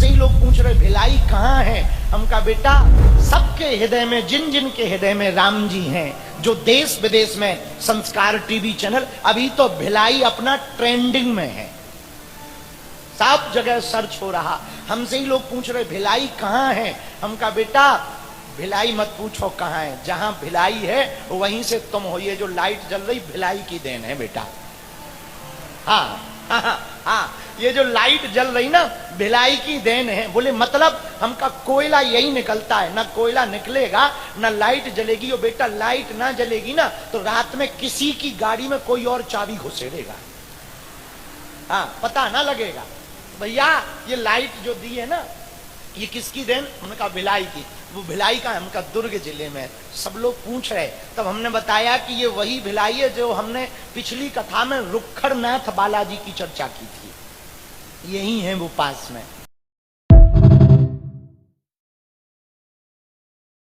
हमसे ही लोग पूछ रहे भिलाई कहाँ है। हम कहा बेटा सबके हृदय में, जिन जिन के हृदय में राम जी हैं, जो देश विदेश में संस्कार टीवी चैनल, अभी तो भिलाई अपना ट्रेंडिंग में है, सब जगह सर्च हो रहा। हमसे ही लोग पूछ रहे भिलाई कहाँ है। हम कहा बेटा भिलाई मत पूछो कहाँ है, जहां भिलाई है वहीं से तुम हो। ये जो लाइट जल रही भिलाई की देन है बेटा। हाँ हाँ हाँ, ये जो लाइट जल रही ना भिलाई की देन है। बोले मतलब? हमका कोयला यही निकलता है, ना कोयला निकलेगा ना लाइट जलेगी। और बेटा लाइट ना जलेगी ना तो रात में किसी की गाड़ी में कोई और चाबी घुसेड़ेगा, हाँ पता ना लगेगा। भैया ये लाइट जो दी है ना ये किसकी देन? हमने कहा भिलाई की। वो भिलाई का हमका दुर्ग जिले में। सब लोग पूछ रहे, तब हमने बताया कि ये वही भिलाई है जो हमने पिछली कथा में रुखड़नाथ बालाजी की चर्चा की थी, यही है वो पास में।